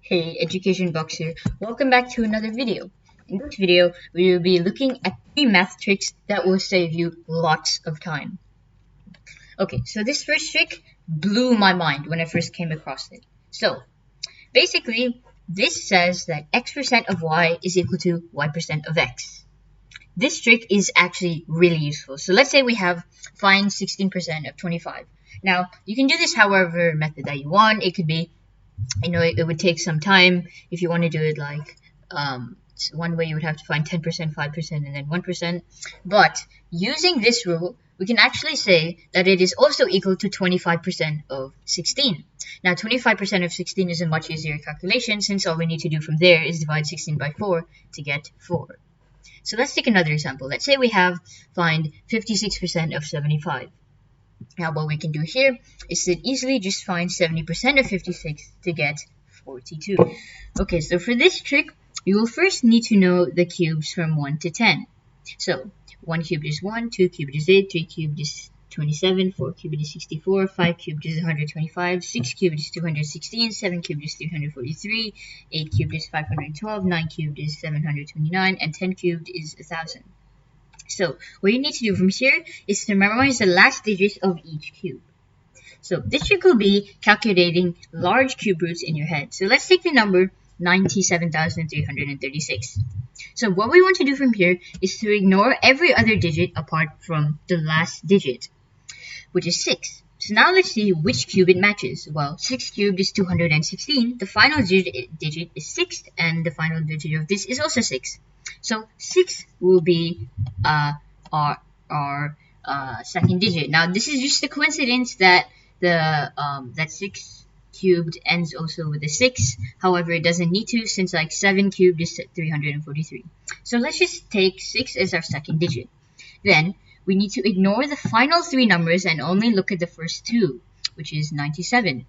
Hey, Education Box here. Welcome back to another video. In this video, we will be looking at 3 math tricks that will save you lots of time. Okay, so this first trick blew my mind when I first came across it. So, basically, this says that x% of y is equal to y% of x. This trick is actually really useful. So let's say we have find 16% of 25. Now, you can do this however method that you want. It could be it would take some time if you want to do it like one way you would have to find 10%, 5%, and then 1%. But using this rule, we can actually say that it is also equal to 25% of 16. Now, 25% of 16 is a much easier calculation since all we need to do from there is divide 16 by 4 to get 4. So let's take another example. Let's say we have find 56% of 75. Now what we can do here is to easily just find 70% of 56 to get 42. Okay, so for this trick, you will first need to know the cubes from 1 to 10. So 1 cubed is 1, 2 cubed is 8, 3 cubed is 27, 4 cubed is 64, 5 cubed is 125, 6 cubed is 216, 7 cubed is 343, 8 cubed is 512, 9 cubed is 729, and 10 cubed is 1000. So what you need to do from here is to memorize the last digits of each cube. So this trick will be calculating large cube roots in your head. So let's take the number 97,336. So what we want to do from here is to ignore every other digit apart from the last digit, which is 6. So now let's see which cube it matches. Well, 6 cubed is 216. The final digit is 6, and the final digit of this is also 6. So 6 will be our second digit. Now this is just a coincidence that that 6 cubed ends also with a 6. However, it doesn't need to since like 7 cubed is 343. So let's just take 6 as our second digit. Then we need to ignore the final 3 numbers and only look at the first 2, which is 97.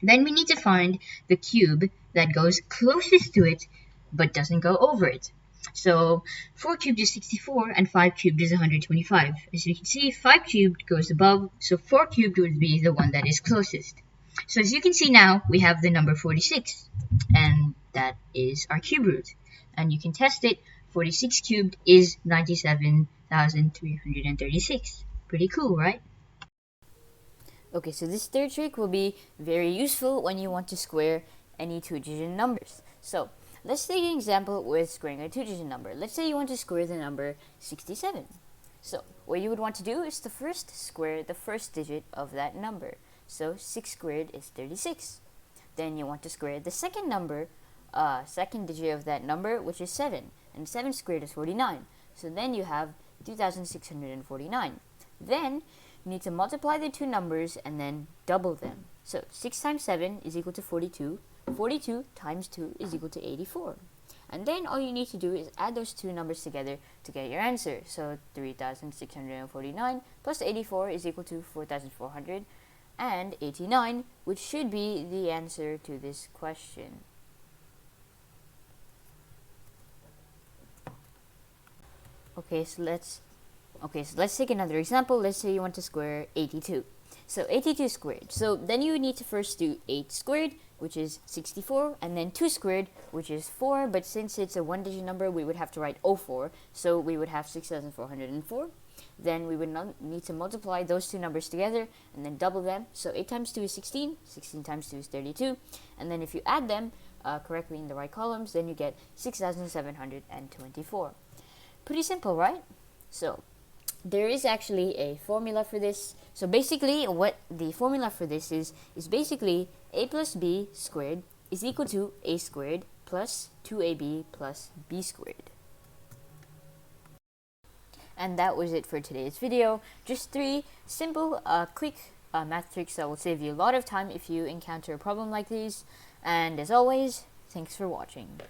Then we need to find the cube that goes closest to it but doesn't go over it. So 4 cubed is 64 and 5 cubed is 125. As you can see, 5 cubed goes above, so 4 cubed would be the one that is closest. So as you can see now, we have the number 46, and that is our cube root. And you can test it. 46 cubed is 97,336. Pretty cool, right? Okay, so this third trick will be very useful when you want to square any 2-digit numbers. So let's take an example with squaring a 2-digit number. Let's say you want to square the number 67. So what you would want to do is to first square the first digit of that number. So 6 squared is 36. Then you want to square the second digit of that number, which is 7. And 7 squared is 49. So then you have 2,649. Then you need to multiply the two numbers and then double them. So 6 times 7 is equal to 42. 42 times 2 is equal to 84. And then all you need to do is add those two numbers together to get your answer. So 3,649 plus 84 is equal to 4,489, which should be the answer to this question. Okay, so let's take another example. Let's say you want to square 82. So 82 squared. So then you need to first do 8 squared, which is 64, and then 2 squared, which is 4. But since it's a 1-digit number, we would have to write 04. So we would have 6,404. Then we would need to multiply those two numbers together and then double them. So 8 times 2 is 16. 16 times 2 is 32. And then if you add them correctly in the right columns, then you get 6,724. Pretty simple, right? So there is actually a formula for this. So basically what the formula for this is basically a plus b squared is equal to a squared plus 2ab plus b squared. And that was it for today's video. Just 3 simple, quick math tricks that will save you a lot of time if you encounter a problem like these. And as always, thanks for watching.